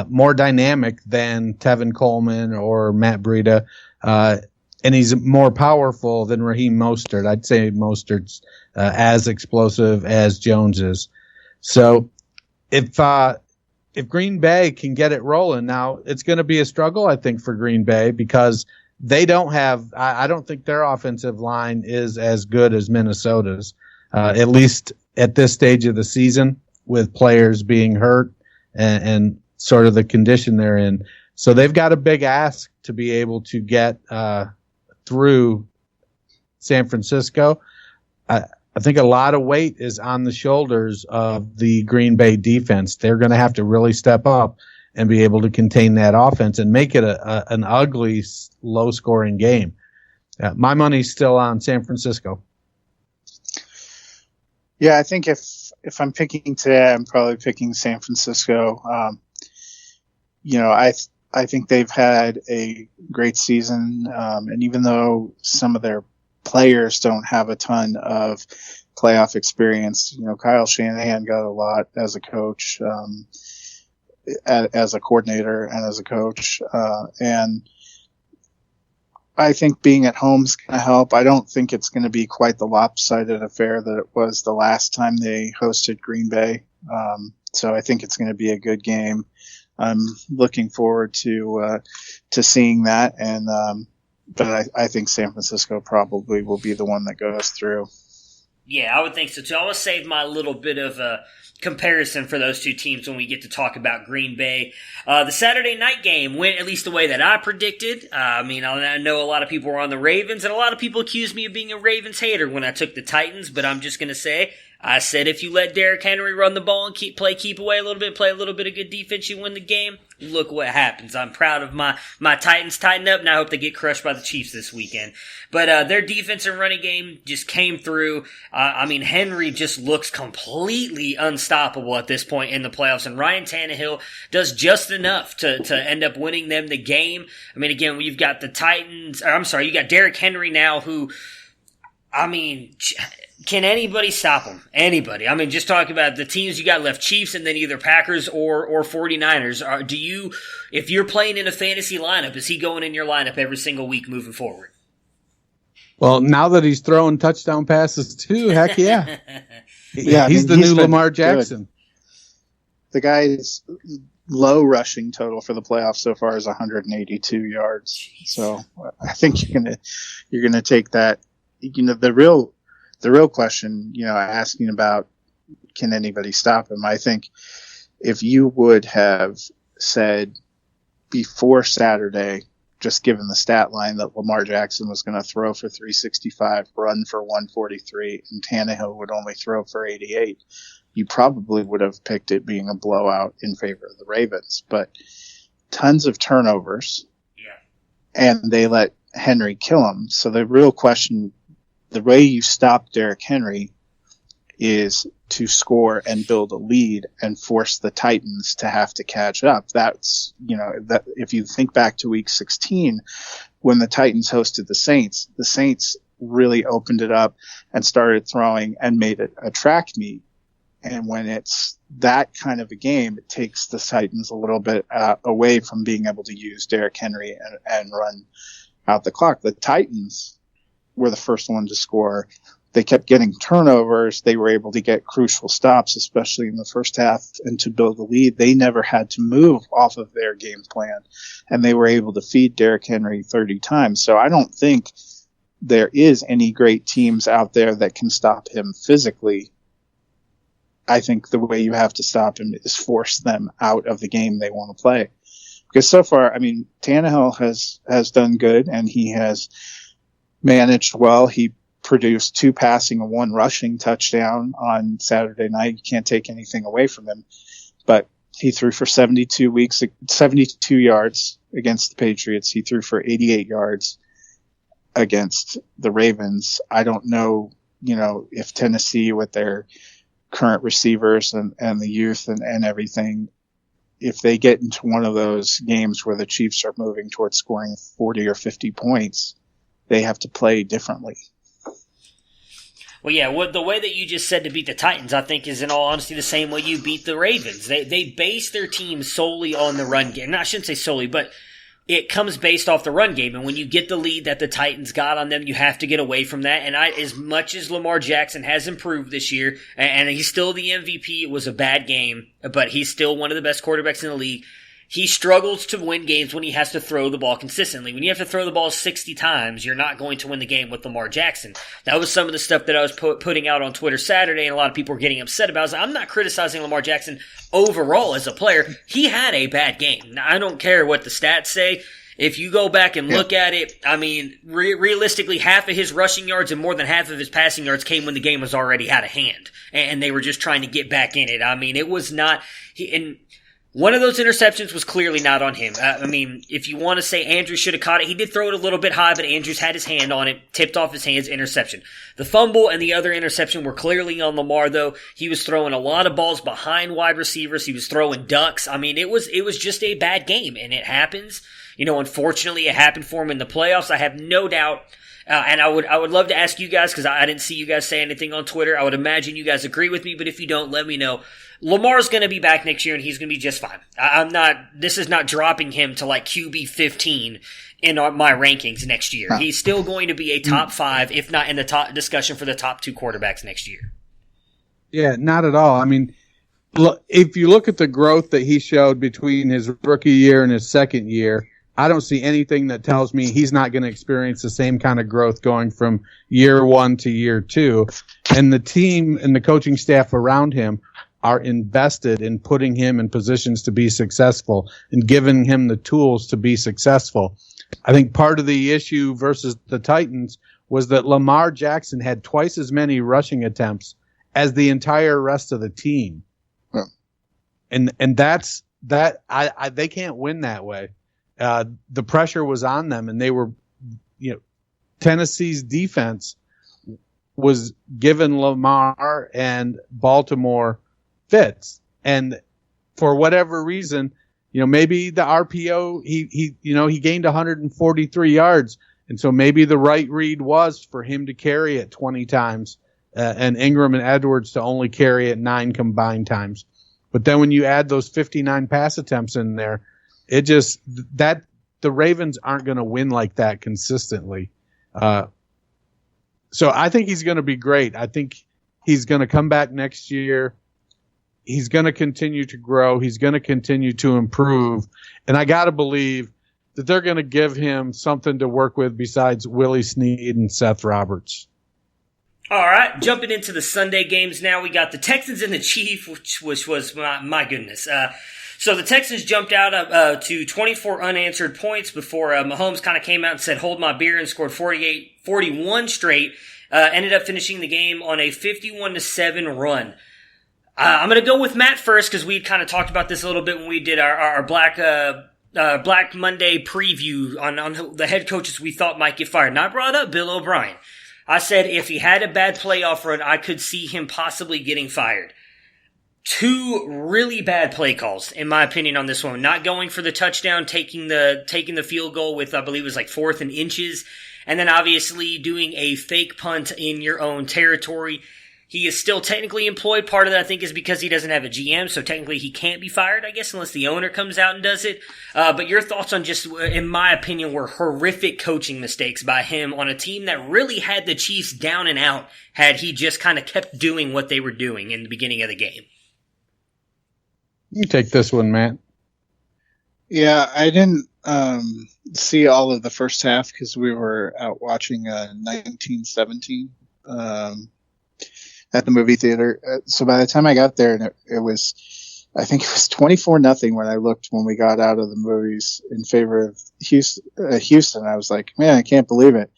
more dynamic than Tevin Coleman or Matt Breida, and he's more powerful than Raheem Mostert. I'd say Mostert's as explosive as Jones is. So if Green Bay can get it rolling, now it's going to be a struggle, I think, for Green Bay because they don't have, I don't think their offensive line is as good as Minnesota's, at least at this stage of the season with players being hurt and sort of the condition they're in. So they've got a big ask to be able to get through San Francisco. I think a lot of weight is on the shoulders of the Green Bay defense. They're going to have to really step up and be able to contain that offense and make it an ugly, low-scoring game. My money's still on San Francisco. Yeah, I think if I'm picking today, I'm probably picking San Francisco. I think they've had a great season, and even though some of their players don't have a ton of playoff experience, Kyle Shanahan got a lot as a coach, as a coordinator and as a coach, and I think being at home is going to help. I don't think it's going to be quite the lopsided affair that it was the last time they hosted Green Bay, so I think it's going to be a good game. I'm looking forward to seeing that, and But I think San Francisco probably will be the one that goes through. Yeah, I would think so too. I will save my little bit of a comparison for those two teams when we get to talk about Green Bay. The Saturday night game went at least the way that I predicted. I know a lot of people were on the Ravens, and a lot of people accused me of being a Ravens hater when I took the Titans, but I'm just going to say, I said if you let Derrick Henry run the ball and keep away a little bit, play a little bit of good defense, you win the game. Look what happens. I'm proud of my Titans tighten up, and I hope they get crushed by the Chiefs this weekend. But their defense and running game just came through. Henry just looks completely unstoppable at this point in the playoffs, and Ryan Tannehill does just enough to end up winning them the game. Again, you've got the Titans, you got Derrick Henry now who, can anybody stop him? Anybody. Just talking about the teams you got left, Chiefs and then either Packers or 49ers. If you're playing in a fantasy lineup, is he going in your lineup every single week moving forward? Well, now that he's throwing touchdown passes too, heck yeah. Yeah, he's the new Lamar Jackson. Good. The guy's low rushing total for the playoffs so far is 182 yards. Jeez. So I think you're gonna take that. The real question, asking about can anybody stop him? I think if you would have said before Saturday, just given the stat line that Lamar Jackson was going to throw for 365, run for 143, and Tannehill would only throw for 88, you probably would have picked it being a blowout in favor of the Ravens. But tons of turnovers, and they let Henry kill him. So the real question, the way you stop Derrick Henry is to score and build a lead and force the Titans to have to catch up. That's, that if you think back to week 16, when the Titans hosted the Saints really opened it up and started throwing and made it a track meet. And when it's that kind of a game, it takes the Titans a little bit away from being able to use Derrick Henry and run out the clock. The Titans were the first one to score. They kept getting turnovers. They were able to get crucial stops, especially in the first half, and to build the lead. They never had to move off of their game plan, and they were able to feed Derrick Henry 30 times. So I don't think there is any great teams out there that can stop him physically. I think the way you have to stop him is force them out of the game they want to play. Because so far, Tannehill has done good, and he has managed well. He produced 2 passing and 1 rushing touchdown on Saturday night. You can't take anything away from him, but he threw for 72 yards against the Patriots. He threw for 88 yards against the Ravens. I don't know, if Tennessee with their current receivers and the youth and everything, if they get into one of those games where the Chiefs are moving towards scoring 40 or 50 points, they have to play differently. Well, yeah, the way that you just said to beat the Titans, I think, is in all honesty the same way you beat the Ravens. They base their team solely on the run game. No, I shouldn't say solely, but it comes based off the run game. And when you get the lead that the Titans got on them, you have to get away from that. And as much as Lamar Jackson has improved this year, and he's still the MVP, it was a bad game, but he's still one of the best quarterbacks in the league. He struggles to win games when he has to throw the ball consistently. When you have to throw the ball 60 times, you're not going to win the game with Lamar Jackson. That was some of the stuff that I was putting out on Twitter Saturday, and a lot of people were getting upset about. I was like, I'm not criticizing Lamar Jackson overall as a player. He had a bad game. Now, I don't care what the stats say. If you go back and look at it, realistically, half of his rushing yards and more than half of his passing yards came when the game was already out of hand, and they were just trying to get back in it. It was not... One of those interceptions was clearly not on him. If you want to say Andrews should have caught it, he did throw it a little bit high, but Andrews had his hand on it, tipped off his hands, interception. The fumble and the other interception were clearly on Lamar, though. He was throwing a lot of balls behind wide receivers. He was throwing ducks. It was just a bad game, and it happens. Unfortunately, it happened for him in the playoffs. I have no doubt. And I would love to ask you guys, because I didn't see you guys say anything on Twitter. I would imagine you guys agree with me, but if you don't, let me know. Lamar's going to be back next year, and he's going to be just fine. This is not dropping him to like QB 15 in my rankings next year. He's still going to be a top 5, if not in the top discussion for the top 2 quarterbacks next year. Yeah, not at all. If you look at the growth that he showed between his rookie year and his second year, I don't see anything that tells me he's not going to experience the same kind of growth going from year 1 to year 2. And the team and the coaching staff around him are invested in putting him in positions to be successful and giving him the tools to be successful. I think part of the issue versus the Titans was that Lamar Jackson had twice as many rushing attempts as the entire rest of the team. Yeah. And that's that. They can't win that way. The pressure was on them, and they were, Tennessee's defense was giving Lamar and Baltimore fits. And for whatever reason, maybe the RPO, he gained 143 yards. And so maybe the right read was for him to carry it 20 times, and Ingram and Edwards to only carry it 9 combined times. But then when you add those 59 pass attempts in there, it just the Ravens aren't going to win like that consistently. So I think he's going to be great. I think he's going to come back next year. He's going to continue to grow. He's going to continue to improve. And I got to believe that they're going to give him something to work with besides Willie Snead and Seth Roberts. All right, jumping into the Sunday games now. We got the Texans and the Chiefs, which was, my goodness. So the Texans jumped out to 24 unanswered points before Mahomes kind of came out and said, hold my beer, and scored 41 straight. Ended up finishing the game on a 51-7 run. I'm going to go with Matt first because we kind of talked about this a little bit when we did our Black Monday preview on the head coaches we thought might get fired. And I brought up Bill O'Brien. I said if he had a bad playoff run, I could see him possibly getting fired. 2 really bad play calls, in my opinion, on this one. Not going for the touchdown, taking the field goal with, I believe it was like 4th and inches, and then obviously doing a fake punt in your own territory. He is still technically employed. Part of that, I think, is because he doesn't have a GM, so technically he can't be fired, I guess, unless the owner comes out and does it. But your thoughts on just, in my opinion, were horrific coaching mistakes by him on a team that really had the Chiefs down and out had he just kind of kept doing what they were doing in the beginning of the game. You take this one, Matt. Yeah, I didn't see all of the first half because we were out watching 1917 at the movie theater. So by the time I got there, and it was, I think it was 24-0 when we got out of the movies in favor of Houston. I was like, man, I can't believe it.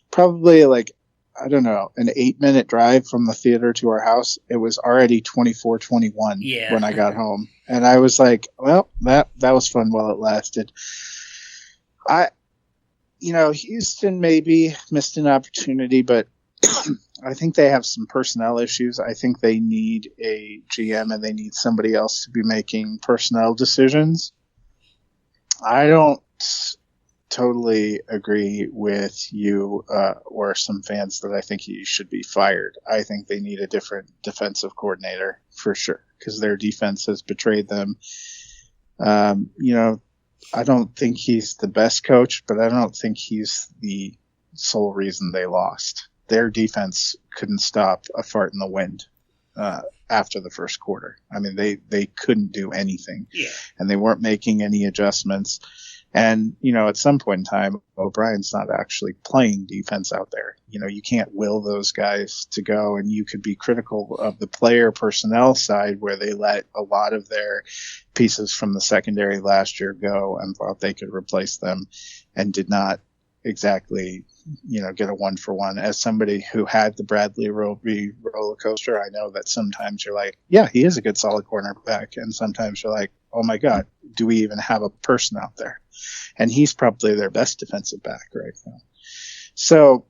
Probably like, I don't know, an 8-minute drive from the theater to our house. It was already 24-21 when I got home. And I was like, well, that was fun while it lasted. Houston maybe missed an opportunity, but I think they have some personnel issues. I think they need a GM and they need somebody else to be making personnel decisions. I don't totally agree with you or some fans that I think he should be fired. I think they need a different defensive coordinator for sure because their defense has betrayed them. I don't think he's the best coach, but I don't think he's the sole reason they lost. Their defense couldn't stop a fart in the wind after the first quarter. I mean, they couldn't do anything, and they weren't making any adjustments. And, at some point in time, O'Brien's not actually playing defense out there. You can't will those guys to go, and you could be critical of the player personnel side where they let a lot of their pieces from the secondary last year go and thought they could replace them and did not exactly, get a 1-for-1. As somebody who had the Bradley Roby roller coaster, I know that sometimes you're like, yeah, he is a good solid cornerback. And sometimes you're like, oh my God, do we even have a person out there? And he's probably their best defensive back right now. So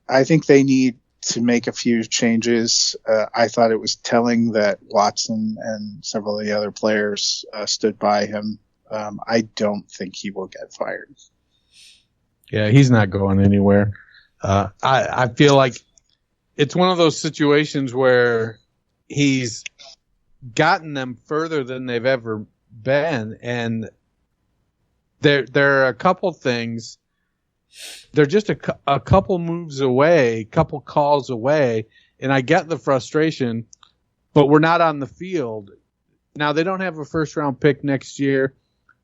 I think they need to make a few changes. I thought it was telling that Watson and several of the other players stood by him. I don't think he will get fired. Yeah, he's not going anywhere. I feel like it's one of those situations where he's gotten them further than they've ever been, and there are a couple things. They're just a couple moves away, couple calls away, and I get the frustration, but we're not on the field. Now, they don't have a first-round pick next year.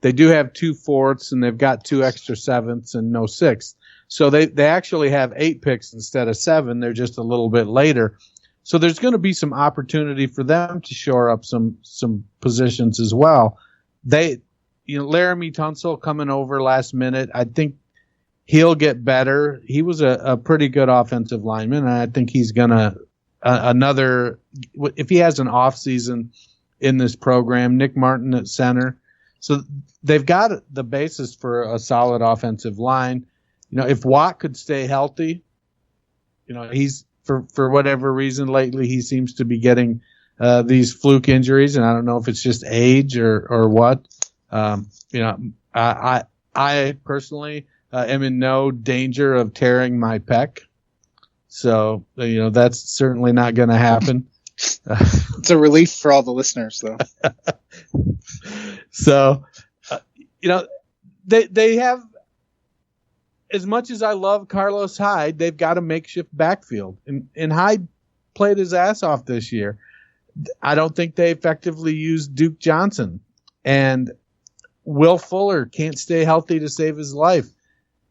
They do have 2 fourths, and they've got 2 extra sevenths and no sixth. So they actually have 8 picks instead of 7. They're just a little bit later. So there's going to be some opportunity for them to shore up some positions as well. Laramie Tunsil coming over last minute. I think he'll get better. He was a pretty good offensive lineman, and I think he's going to if he has an off season in this program. Nick Martin at center. So they've got the basis for a solid offensive line. If Watt could stay healthy, he's for whatever reason lately he seems to be getting these fluke injuries, and I don't know if it's just age or what. I personally am in no danger of tearing my pec, so that's certainly not going to happen. It's a relief for all the listeners, though. So, they have. As much as I love Carlos Hyde, they've got a makeshift backfield. And Hyde played his ass off this year. I don't think they effectively used Duke Johnson. And Will Fuller can't stay healthy to save his life.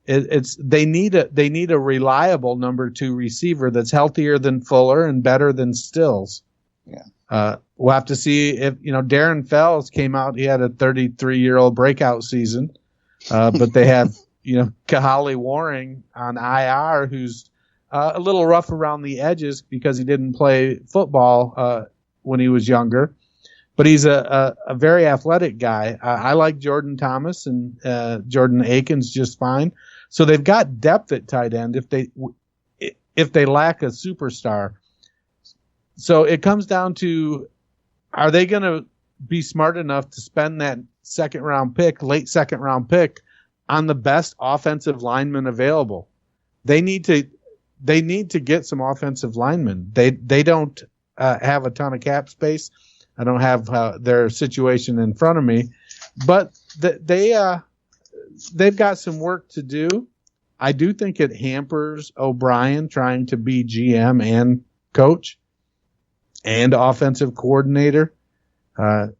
They need a reliable number 2 receiver that's healthier than Fuller and better than Stills. Yeah. We'll have to see if Darren Fells came out. He had a 33-year-old breakout season, but they have Kahali Waring on IR, who's a little rough around the edges because he didn't play football when he was younger. But he's a very athletic guy. I like Jordan Thomas, and Jordan Aiken's just fine. So they've got depth at tight end if they lack a superstar. So it comes down to, are they going to be smart enough to spend that late second round pick on the best offensive lineman available? They need to get some offensive linemen. They don't have a ton of cap space. I don't have their situation in front of me, but they've got some work to do. I do think it hampers O'Brien trying to be GM and coach and offensive coordinator.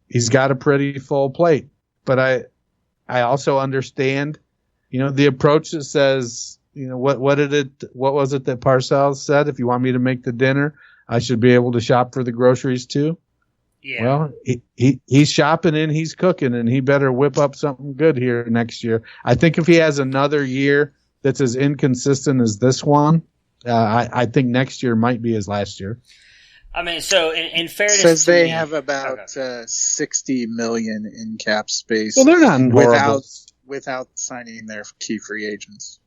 He's got a pretty full plate, but I also understand, the approach that says, what was it that Parcells said? If you want me to make the dinner, I should be able to shop for the groceries too. Yeah. Well, he's shopping and he's cooking, and he better whip up something good here next year. I think if he has another year that's as inconsistent as this one, I think next year might be his last year. I mean, so in fairness, says they have about $60 million in cap space. Well, they're not without signing their key free agents.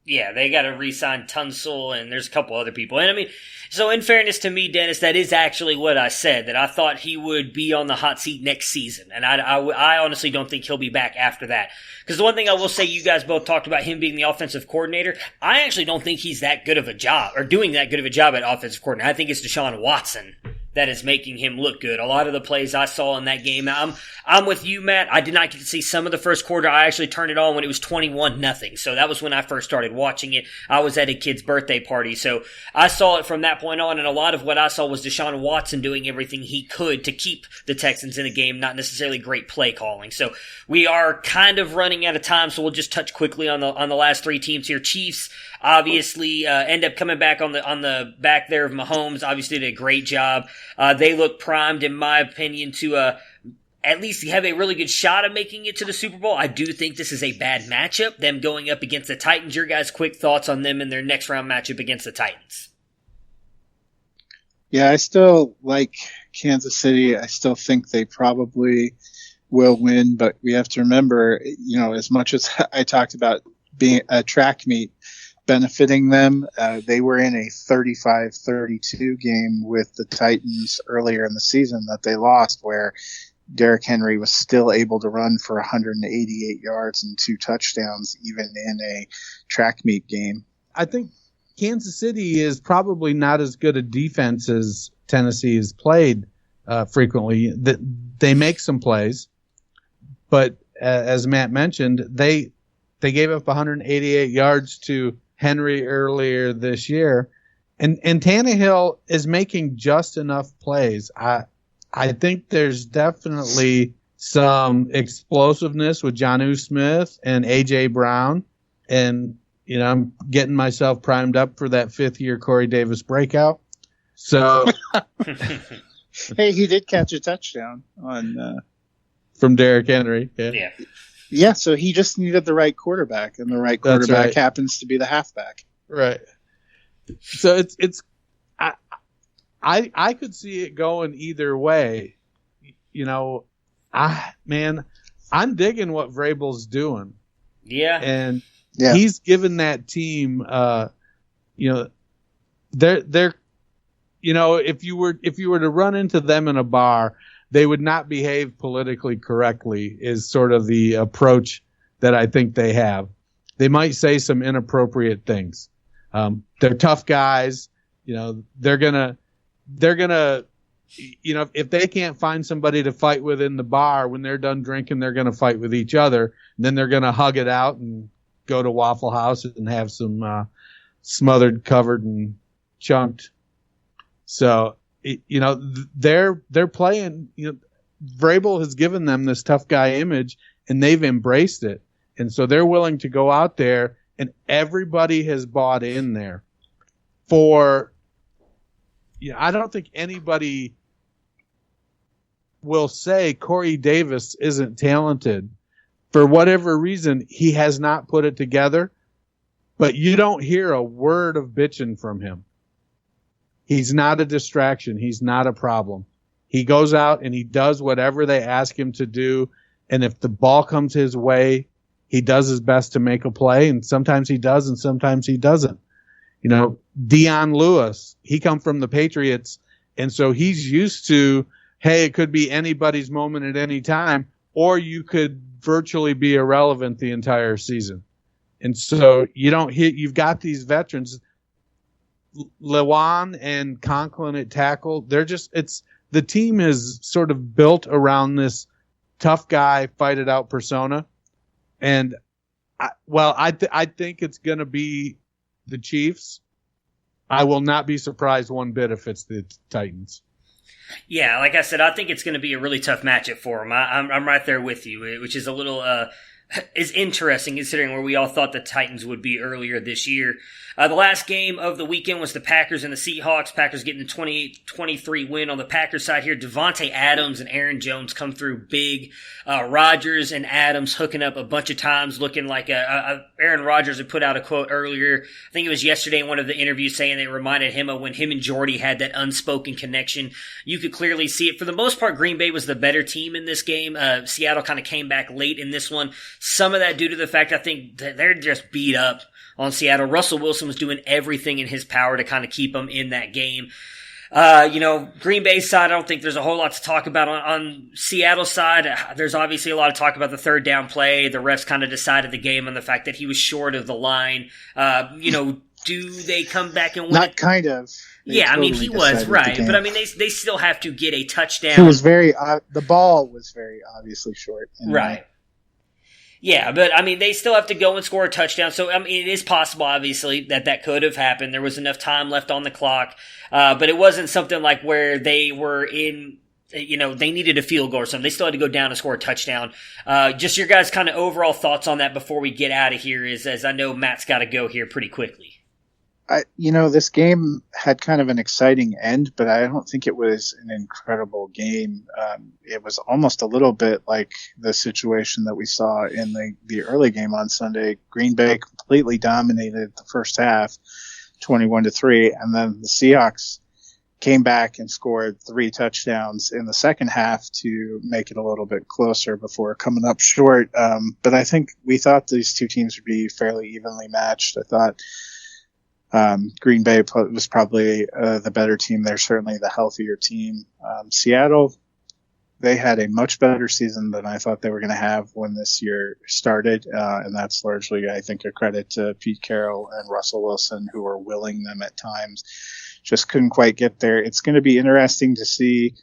Yeah, they got to re-sign Tunsil, and there's a couple other people. And I mean, so in fairness to me, Dennis, that is actually what I said, that I thought he would be on the hot seat next season. And I honestly don't think he'll be back after that. Because the one thing I will say, you guys both talked about him being the offensive coordinator. I actually don't think he's that good of a job, or doing that good of a job at offensive coordinator. I think it's Deshaun Watson that is making him look good. A lot of the plays I saw in that game, I'm with you, Matt. I did not get to see some of the first quarter. I actually turned it on when it was 21-0. So that was when I first started watching it. I was at a kid's birthday party. So I saw it from that point on, and a lot of what I saw was Deshaun Watson doing everything he could to keep the Texans in the game, not necessarily great play calling. So we are kind of running out of time, so we'll just touch quickly on the last 3 teams here. Chiefs obviously end up coming back on the back there of Mahomes. Obviously did a great job. They look primed, in my opinion, to at least have a really good shot of making it to the Super Bowl. I do think this is a bad matchup, them going up against the Titans. Your guys' quick thoughts on them in their next round matchup against the Titans? Yeah, I still like Kansas City. I still think they probably will win, but we have to remember, as much as I talked about being a track meet benefiting them, they were in a 35-32 game with the Titans earlier in the season that they lost, where Derrick Henry was still able to run for 188 yards and 2 touchdowns, even in a track meet game. I think Kansas City is probably not as good a defense as Tennessee has played frequently. They make some plays, but as Matt mentioned, they gave up 188 yards to Henry earlier this year, and Tannehill is making just enough plays. I think there's definitely some explosiveness with Jonnu Smith and A.J. Brown. And, I'm getting myself primed up for that 5th-year Corey Davis breakout. So, hey, he did catch a touchdown on from Derrick Henry. Yeah. Yeah, so he just needed the right quarterback, and the right quarterback happens to be the halfback. Right. So it's I could see it going either way. I'm digging what Vrabel's doing. Yeah. And he's given that team they're if you were to run into them in a bar, they would not behave politically correctly is sort of the approach that I think they have. They might say some inappropriate things. They're tough guys. They're gonna if they can't find somebody to fight with in the bar, when they're done drinking, they're going to fight with each other. And then they're going to hug it out and go to Waffle House and have some smothered, covered, and chunked. So, they're playing. Vrabel has given them this tough guy image, and they've embraced it. And so they're willing to go out there, and everybody has bought in there. I don't think anybody will say Corey Davis isn't talented. For whatever reason, he has not put it together, but you don't hear a word of bitching from him. He's not a distraction. He's not a problem. He goes out and he does whatever they ask him to do. And if the ball comes his way, he does his best to make a play. And sometimes he does and sometimes he doesn't. Dion Lewis, he come from the Patriots. And so he's used to, hey, it could be anybody's moment at any time, or you could virtually be irrelevant the entire season. And so you've got these veterans, Lewan and Conklin at tackle. The team is sort of built around this tough guy, fight it out persona. And I think it's going to be the Chiefs. I will not be surprised one bit if it's the Titans. Yeah, like I said, I think it's going to be a really tough matchup for them. I'm right there with you, which is a little is interesting considering where we all thought the Titans would be earlier this year. The last game of the weekend was the Packers and the Seahawks. Packers getting the 28-23 win on the Packers side here. Devontae Adams and Aaron Jones come through big. Rodgers and Adams hooking up a bunch of times, looking like Aaron Rodgers had put out a quote earlier. I think it was yesterday in one of the interviews saying it reminded him of when him and Jordy had that unspoken connection. You could clearly see it. For the most part, Green Bay was the better team in this game. Seattle kind of came back late in this one. Some of that due to the fact I think that they're just beat up on Seattle. Russell Wilson was doing everything in his power to kind of keep them in that game. Green Bay's side, I don't think there's a whole lot to talk about. On Seattle's side, there's obviously a lot of talk about the third down play. The refs kind of decided the game on the fact that he was short of the line. Do they come back and win? Not kind of. Yeah, totally he was, right. But, they still have to get a touchdown. He was the ball was very obviously short. Right. Yeah, but, they still have to go and score a touchdown. So, it is possible, obviously, that could have happened. There was enough time left on the clock. But it wasn't something like where they were in, they needed a field goal or something. They still had to go down and score a touchdown. Just your guys' kind of overall thoughts on that before we get out of here as I know Matt's got to go here pretty quickly. This game had kind of an exciting end, but I don't think it was an incredible game. It was almost a little bit like the situation that we saw in the early game on Sunday. Green Bay completely dominated the first half, 21-3, and then the Seahawks came back and scored 3 touchdowns in the second half to make it a little bit closer before coming up short. But I think we thought these two teams would be fairly evenly matched. I thought Green Bay was probably the better team. They're certainly the healthier team. Seattle, they had a much better season than I thought they were going to have when this year started. And that's largely, I think, a credit to Pete Carroll and Russell Wilson, who were willing them at times. Just couldn't quite get there. It's going to be interesting to see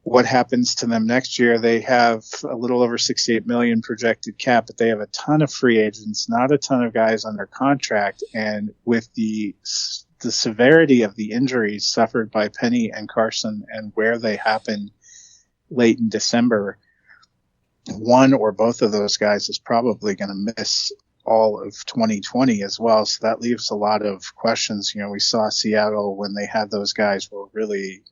what happens to them next year. They have a little over $68 million projected cap, but they have a ton of free agents, not a ton of guys under contract. And with the severity of the injuries suffered by Penny and Carson and where they happened late in December, one or both of those guys is probably going to miss all of 2020 as well. So that leaves a lot of questions. We saw Seattle when they had those guys were really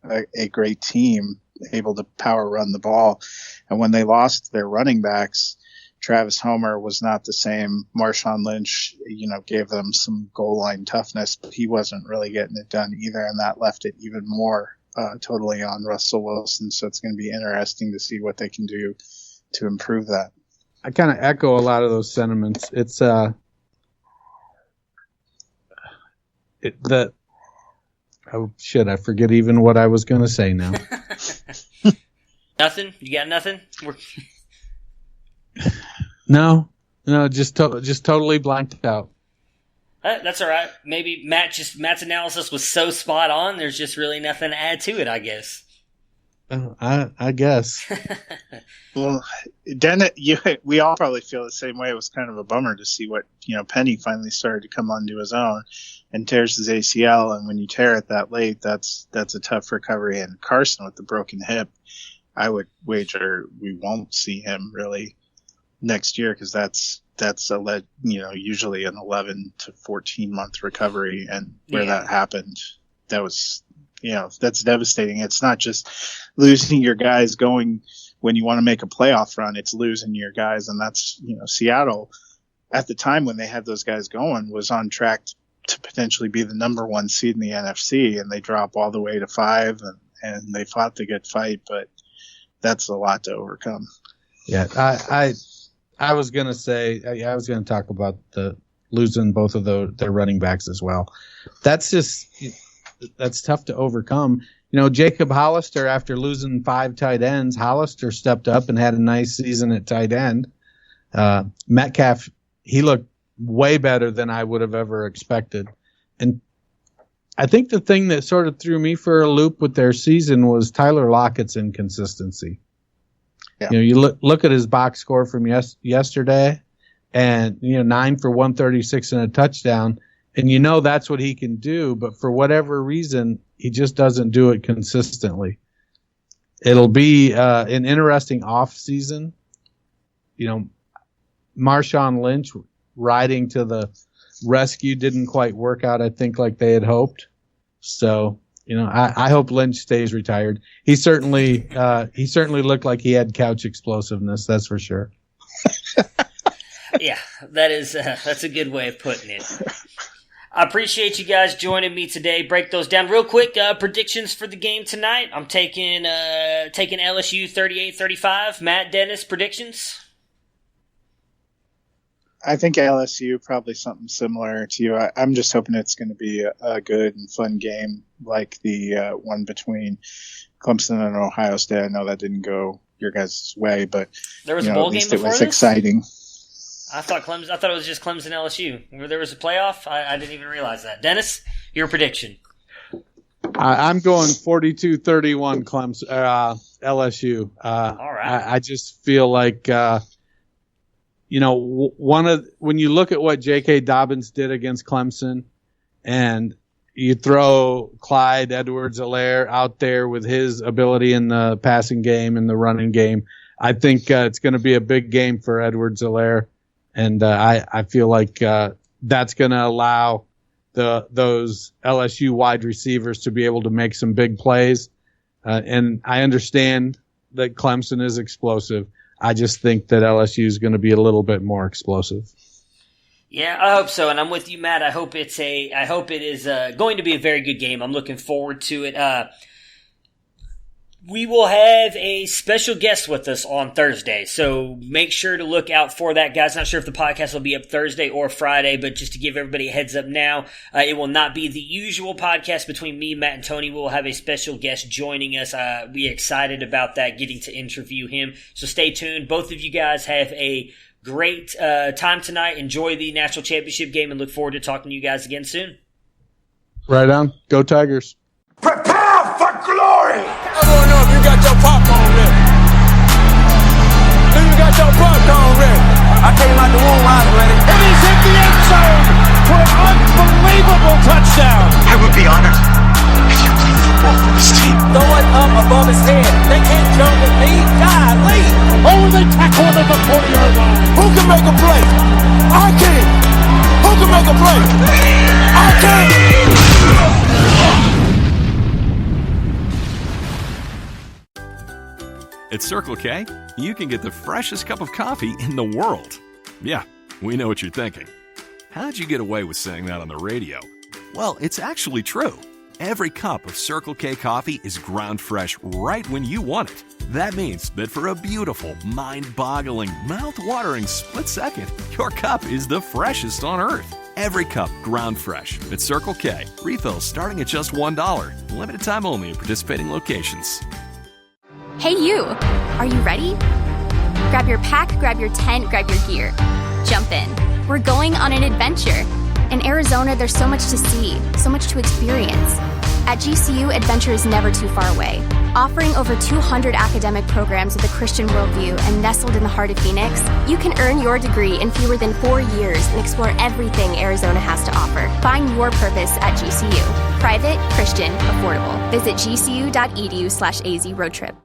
a great team, able to power run the ball. And when they lost their running backs, Travis Homer was not the same. Marshawn Lynch, gave them some goal line toughness, but he wasn't really getting it done either. And that left it even more totally on Russell Wilson. So it's going to be interesting to see what they can do to improve that. I kind of echo a lot of those sentiments. It's I forget even what I was going to say now. Nothing? You got nothing? No, just totally blanked out. That's all right. Maybe Matt's analysis was so spot on. There's just really nothing to add to it, I guess. I guess. Well, Dennett, we all probably feel the same way. It was kind of a bummer to see what Penny finally started to come onto his own and tears his ACL. And when you tear it that late, that's a tough recovery. And Carson with the broken hip, I would wager we won't see him really next year because that's usually an 11 to 14 month recovery. And where that happened, that was. That's devastating. It's not just losing your guys going when you want to make a playoff run. It's losing your guys. And that's, Seattle at the time when they had those guys going was on track to potentially be the number 1 seed in the NFC. And they drop all the way to 5 and they fought the good fight, but that's a lot to overcome. Yeah. I was going to say, I was going to talk about the losing both of their running backs as well. That's tough to overcome. Jacob Hollister, after losing 5 tight ends, Hollister stepped up and had a nice season at tight end. Metcalf, he looked way better than I would have ever expected. And I think the thing that sort of threw me for a loop with their season was Tyler Lockett's inconsistency. Yeah. You look at his box score from yesterday and, 9 for 136 and a touchdown. And that's what he can do, but for whatever reason, he just doesn't do it consistently. It'll be an interesting off season. Marshawn Lynch riding to the rescue didn't quite work out, I think, like they had hoped. So, I hope Lynch stays retired. He certainly looked like he had couch explosiveness, that's for sure. Yeah, that's a good way of putting it. I appreciate you guys joining me today. Break those down real quick. Predictions for the game tonight. I'm taking LSU 38-35. Matt, Dennis, predictions? I think LSU, probably something similar to you. I'm just hoping it's going to be a good and fun game like the one between Clemson and Ohio State. I know that didn't go your guys' way, but there was a bowl game before it was this? exciting. I thought it was just Clemson LSU. Where there was a playoff? I didn't even realize that. Dennis, your prediction? I'm going 42-31 Clemson, LSU. All right. I just feel like, when you look at what J.K. Dobbins did against Clemson and you throw Clyde Edwards-Helaire out there with his ability in the passing game and the running game, I think it's going to be a big game for Edwards-Helaire. And I feel like that's going to allow those LSU wide receivers to be able to make some big plays. And I understand that Clemson is explosive. I just think that LSU is going to be a little bit more explosive. Yeah, I hope so, and I'm with you, Matt. I hope it is going to be a very good game. I'm looking forward to it. We will have a special guest with us on Thursday, so make sure to look out for that, guys. Not sure if the podcast will be up Thursday or Friday, but just to give everybody a heads up now, it will not be the usual podcast between me, Matt, and Tony. We'll have a special guest joining us. We're excited about that, getting to interview him, so stay tuned. Both of you guys have a great time tonight. Enjoy the national championship game and look forward to talking to you guys again soon. Right on. Go Tigers. Prepare for glory! I want to know if you got your popcorn ready. Do you got your popcorn ready? I came out the womb, I was ready. And he's hit the end zone for an unbelievable touchdown. I would be honored if you played football for this team. Throw it up above his head. They can't jump it. Over the tackle at the 40-yard line. Who can make a play? I can. Who can make a play? I can. At Circle K, you can get the freshest cup of coffee in the world. Yeah, we know what you're thinking. How'd you get away with saying that on the radio? Well, it's actually true. Every cup of Circle K coffee is ground fresh right when you want it. That means that for a beautiful, mind-boggling, mouth-watering split second, your cup is the freshest on earth. Every cup ground fresh at Circle K. Refills starting at just $1. Limited time only at participating locations. Hey you! Are you ready? Grab your pack, grab your tent, grab your gear. Jump in. We're going on an adventure. In Arizona, there's so much to see, so much to experience. At GCU, adventure is never too far away. Offering over 200 academic programs with a Christian worldview and nestled in the heart of Phoenix, you can earn your degree in fewer than 4 years and explore everything Arizona has to offer. Find your purpose at GCU. Private, Christian, affordable. Visit gcu.edu/AZ road trip.